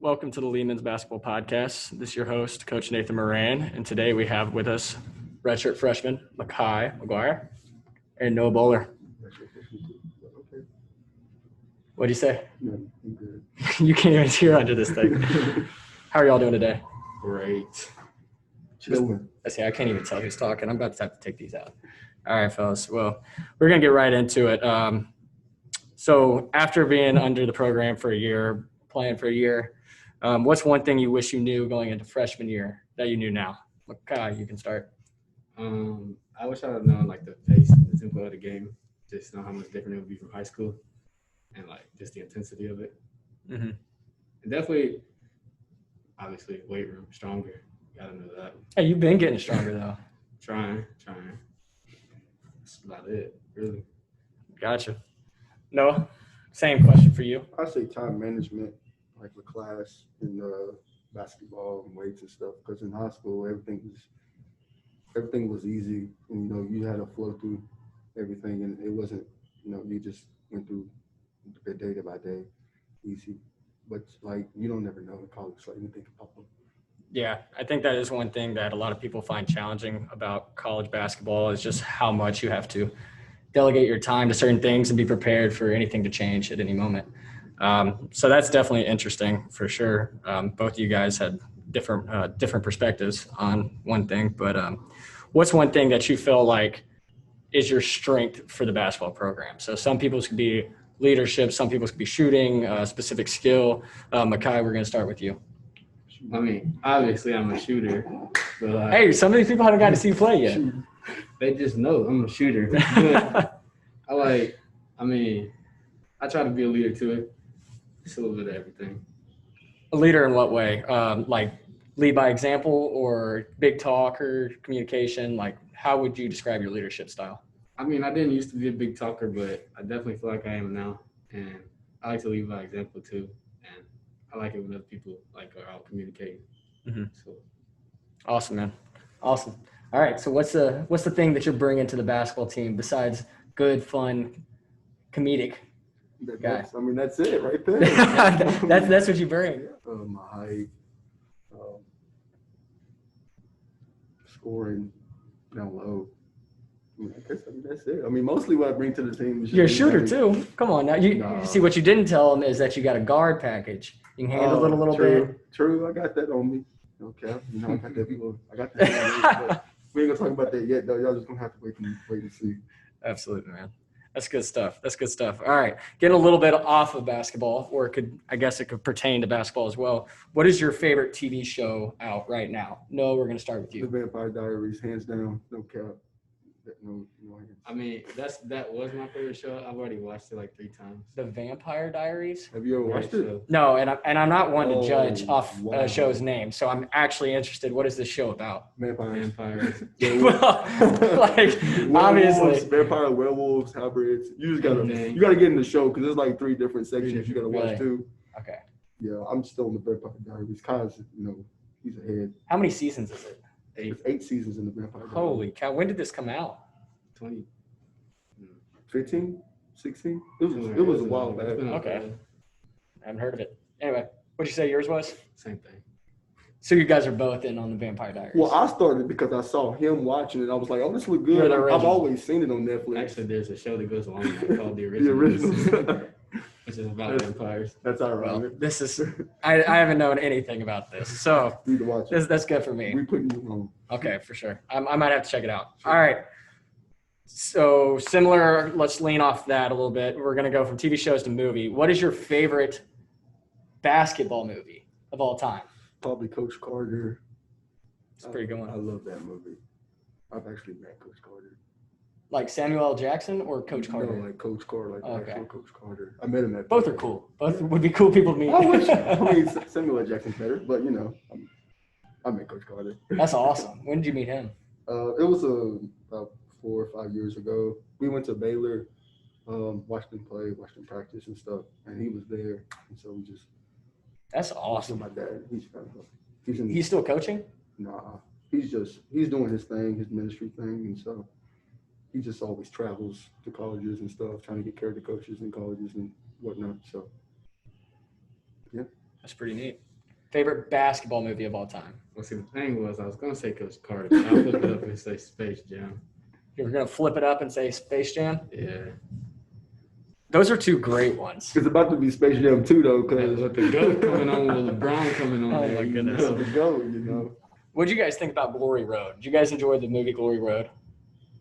Welcome to the Lehman's Basketball Podcast. This is your host, Coach Nathan Moran, and today we have with us Redshirt freshman Makhi, McGuire, and Noah Boler. What'd you say? No, I'm good. You can't even hear under this thing. How are y'all doing today? Great. Chilling. I can't even tell who's talking. I'm about to have to take these out. All right, fellas. Well, we're going to get right into it. So after being under the program for a year, playing for a year, what's one thing you wish you knew going into freshman year that you knew now? Makhi, you can start. I wish I had known like the pace, the tempo of the game, just know how much different it would be from high school, and like just the intensity of it. Mm-hmm. And definitely, obviously, weight room stronger. Gotta know that. Hey, you've been getting stronger though. Trying. That's about it, really. Gotcha. Noah, same question for you. I say time management, like with class and basketball and weights and stuff. Because in high school, everything was easy, and you had to flow through everything, and it wasn't, you just went through the day by day, easy. But like you don't never know in college, like anything can pop up. Yeah, I think that is one thing that a lot of people find challenging about college basketball is just how much you have to delegate your time to certain things and be prepared for anything to change at any moment. So that's definitely interesting for sure. Both of you guys had different perspectives on one thing, but what's one thing that you feel like is your strength for the basketball program? So some people's could be leadership, some people's could be shooting, specific skill. Makhi, we're going to start with you. I mean, obviously, I'm a shooter, but Hey, some of these people haven't got to see you play yet. they just know I'm a shooter. But I try to be a leader too. Just a little bit of everything. A leader in what way? Like lead by example or big talk or communication? Like how would you describe your leadership style? I mean, I didn't used to be a big talker, but I definitely feel like I am now. And I like to lead by example too. And I like it when other people are out communicating. Mm-hmm. So Awesome, man. Awesome. All right. So what's the thing that you're bringing to the basketball team besides good, fun, comedic? That's it right there. that's what you bring. My height, scoring down low. That's it. Mostly what I bring to the team is you're a shooter too. Come on now. You see what you didn't tell them is that you got a guard package. You can handle it a little bit. True. I got that on me. Okay. I got that. I got that. But we ain't gonna talk about that yet, though. Y'all just gonna have to wait and see. Absolutely, man. That's good stuff. All right. Getting a little bit off of basketball, or I guess it could pertain to basketball as well. What is your favorite TV show out right now? No, we're going to start with you. The Vampire Diaries, hands down, no cap. No. I mean, that was my favorite show. I've already watched it like 3 times. The Vampire Diaries? Have you ever watched it? No, and I'm not one to judge off a show's name, so I'm actually interested. What is this show about? Vampires. Well, obviously. Vampire, werewolves, hybrids. You gotta get in the show because there's like 3 different sections you gotta watch too. Okay. Yeah, I'm still in the Vampire Diaries. Kyle's, he's ahead. How many seasons is it? 8. It's 8 seasons in the Vampire Diaries. Holy cow! When did this come out? 2015, 16. It was a while back. Okay. I haven't heard of it. Anyway, what'd you say yours was? Same thing. So you guys are both in on the Vampire Diaries. Well, I started because I saw him watching it. I was like, oh, this look good. I've always seen it on Netflix. Actually, there's a show that goes along with it called The Originals. Which is about vampires. That's all right. Well, this is I haven't known anything about this, so you need to watch it. That's good for me. We putting you on. Okay, for sure. I might have to check it out. Sure. All right. So similar. Let's lean off that a little bit. We're gonna go from TV shows to movie. What is your favorite basketball movie of all time? Probably Coach Carter. It's a pretty good one. I love that movie. I've actually met Coach Carter. Like Samuel L. Jackson or Coach Carter? No, like Coach Carter, actual Coach Carter. I met him at. Both are cool. Both would be cool people to meet. Samuel L. Jackson's better, but I met Coach Carter. That's awesome. When did you meet him? It was about 4 or 5 years ago. We went to Baylor, watched him play, watched him practice and stuff, and he was there, and so we just. That's awesome. My dad, he's still coaching? Nah, he's doing his thing, his ministry thing, and so. He just always travels to colleges and stuff, trying to get care of the coaches in colleges and whatnot. So, yeah. That's pretty neat. Favorite basketball movie of all time? Well, see, the thing was, I was gonna say Coach Carter, but I'll look it up and say Space Jam. You're going to flip it up and say Space Jam? Yeah. Those are two great ones. It's about to be Space Jam 2 though, because With the GOAT coming on, with LeBron coming on. Oh, there, my you goodness. know. the GOAT, you know. What did you guys think about Glory Road? Did you guys enjoy the movie Glory Road?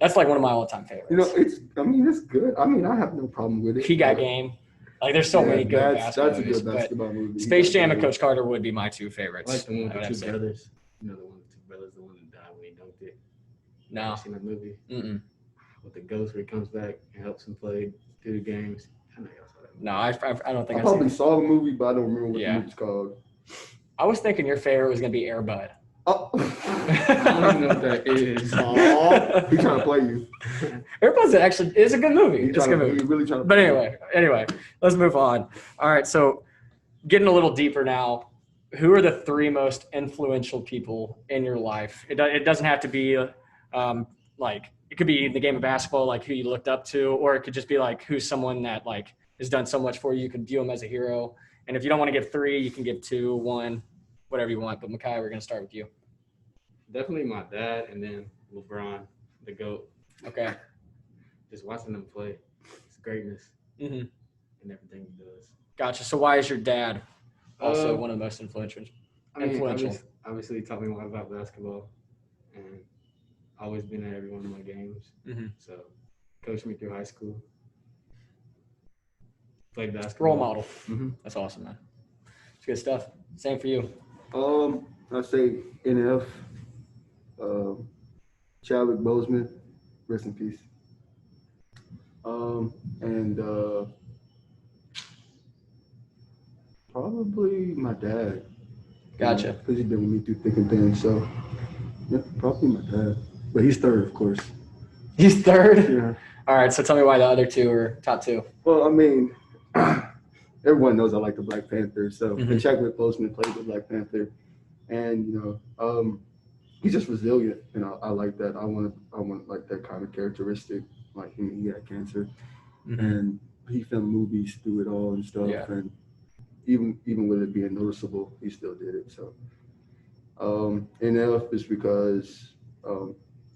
That's like one of my all-time favorites. You know, it's good. I mean, I have no problem with it. He Got Game. Like, there's so many good basketball That's a movies. good But basketball movie. Space Jam and Coach Carter would be my two I favorites. like the one with I would the have two to say. brothers. You know, the one with the two brothers, the one that died when he dunked it. No. You seen that movie? Mm-mm. With the ghost where he comes back and helps him play through the games. I know y'all saw that movie. No, I don't think I I've seen probably it. saw the movie, but I don't remember what Yeah. the movie's called. I was thinking your favorite was going to be Air Bud. Oh. I don't even know what that is. Aw, he trying to play you. Air Bud's actually is a good movie. He It's a good movie. He really trying to. But play you. anyway, let's move on. All right, so getting a little deeper now, who are the three most influential people in your life? It doesn't have to be like it could be in the game of basketball, like who you looked up to, or it could just be like who's someone that like has done so much for you. You can view him as a hero. And if you don't want to give three, you can give two, one, whatever you want. But Makhi, we're going to start with you. Definitely my dad, and then LeBron, the GOAT. Okay. Just watching them play, it's greatness Mm-hmm. in everything he does. Gotcha. So why is your dad also Uh, one of the most influential? I mean, Influential. obviously, he taught me a lot about basketball, and always been at every one of my games. Mm-hmm. So, coached me through high school. Played basketball. Role model. Mm-hmm. That's awesome, man. It's good stuff. Same for you. I say NF, Chadwick Boseman, rest in peace. And probably my dad. Gotcha. Because he's been with me through thick and thin. So, yeah, probably my dad. But he's third, of course. He's third? Yeah. All right, so tell me why the other two are top two. Well, I mean, everyone knows I like the Black Panther. So, Mhm. and Chadwick Boseman played the Black Panther. And, you know, he's just resilient. And I like that. I want like that kind of characteristic. Like, I mean, he had cancer. And he filmed movies through it all and stuff. Yeah. And even with it being noticeable, he still did it. So, NF is because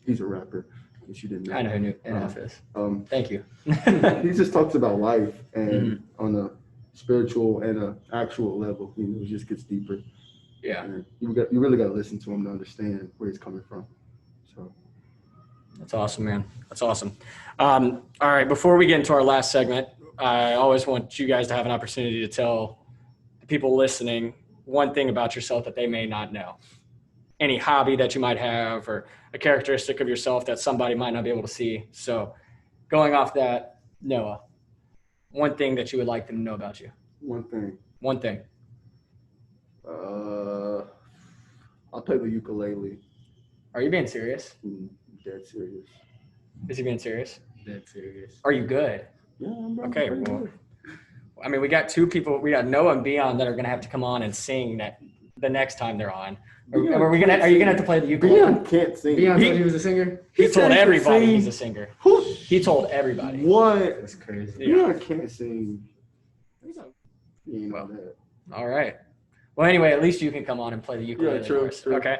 he's a rapper, which you didn't know. I know who NF is. Thank you. He just talks about life and on a spiritual and a actual level. You know, it just gets deeper. Yeah, And you really got to listen to him to understand where he's coming from. So. that's awesome, man. That's awesome. All right, before we get into our last segment, I always want you guys to have an opportunity to tell the people listening one thing about yourself that they may not know. Any hobby that you might have or a characteristic of yourself that somebody might not be able to see. So going off that, Noah, one thing that you would like them to know about you. One thing. One thing. I'll play the ukulele. Are you being serious? Dead serious. Is he being serious? Dead serious. Are you good? Yeah, I'm Okay, pretty well, good. I mean, we got two people. We got Noah and Beon that are going to have to come on and sing that the next time they're on. Are you going to have to play the ukulele? Beyond can't sing. Beyond He- thought he was a singer? He He told said he could everybody sing. he's a singer. Who? He told everybody. What? That's crazy. Yeah. Beyond can't sing. You know Well, that. All right. Well, anyway, at least you can come on and play the ukulele. Yeah, true, for us. true. Okay.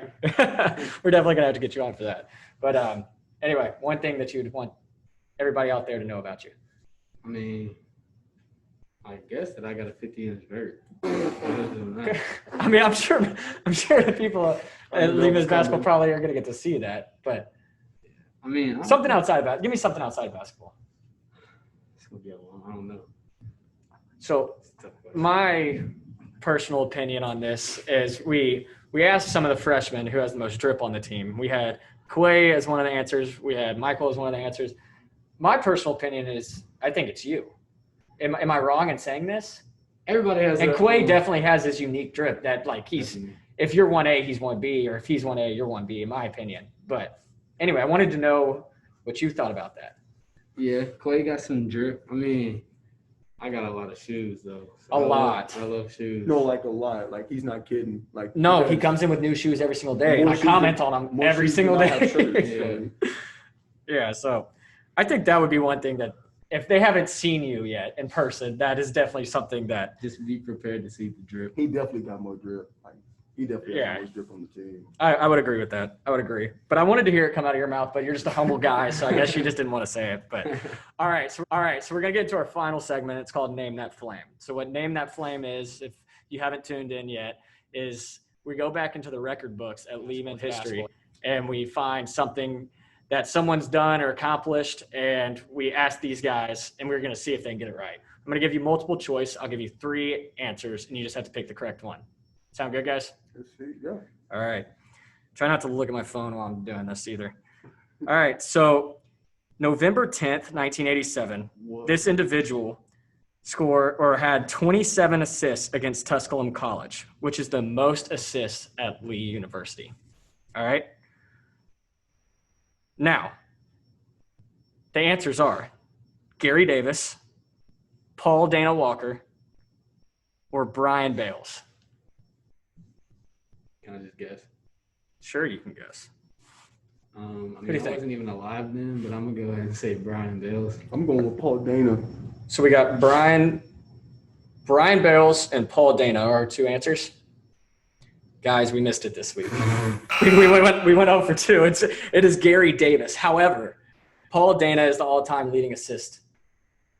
We're definitely going to have to get you on for that. But anyway, one thing that you'd want everybody out there to know about you. I mean, I guess that I got a 50-inch vert. Other than that, I mean, I'm sure the people at Lima's basketball probably are going to get to see that. But I mean, something outside of that. Give me something outside of basketball. It's gonna be a long. I don't know. So It's a tough question. my personal opinion on this is we asked some of the freshmen who has the most drip on the team. We had Quay as one of the answers. We had Michael as one of the answers. My personal opinion is I think it's you. Am I wrong in saying this? Everybody has. And their Quay own- definitely has this unique drip that like if you're 1A, he's 1B, or if he's 1A, you're 1B, in my opinion. But anyway, I wanted to know what you thought about that. Yeah, Clay got some drip. I mean, I got a lot of shoes though. A lot. I love shoes. No, like a lot. Like he's not kidding. Like No, he does. comes in with new shoes every single day, and More I shoes comment than- on him more every shoes single than I have day. shirts, Yeah. so. Yeah, so I think that would be one thing that if they haven't seen you yet in person, that is definitely something that Just be prepared to see the drip. He definitely got more drip. Like he definitely Yeah. got more drip on the team. I would agree with that. I would agree. But I wanted to hear it come out of your mouth, but you're just a humble guy, so I guess you just didn't want to say it. But all right, so we're gonna get into our final segment. It's called Name That Flame. So what Name That Flame is, if you haven't tuned in yet, is we go back into the record books at Lehman history and we find something that someone's done or accomplished, and we ask these guys, and we're gonna see if they can get it right. I'm gonna give you multiple choice. I'll give you 3 answers, and you just have to pick the correct one. Sound good, guys? Let's see. Yeah. All right. Try not to look at my phone while I'm doing this either. All right. So November 10th, 1987, this individual scored or had 27 assists against Tusculum College, which is the most assists at Lee University. All right. Now, the answers are Gary Davis, Paul Dana Walker, or Brian Bales. Can I just guess? Sure, you can guess. I do you mean, I think? wasn't even alive then, but I'm gonna go ahead and say Brian Bales. I'm going with Paul Dana. So we got Brian Bales, and Paul Dana are our 2 answers. Guys, we missed it this week. we went 0 for 2. It is Gary Davis. However, Paul Dana is the all-time leading assist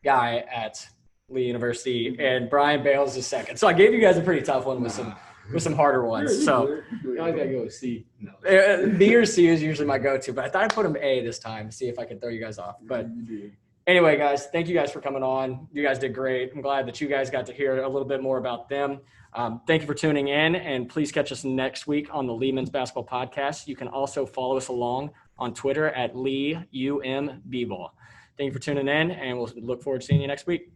guy at Lee University, and Brian Bales is second. So I gave you guys a pretty tough one with some harder ones. So You always gotta go with C. No. B or C is usually my go-to, but I thought I'd put him A this time, see if I could throw you guys off. But anyway, guys, thank you guys for coming on. You guys did great. I'm glad that you guys got to hear a little bit more about them. Thank you for tuning in, and please catch us next week on the Lee Men's Basketball Podcast. You can also follow us along on Twitter at LeeUMBball. Thank you for tuning in, and we'll look forward to seeing you next week.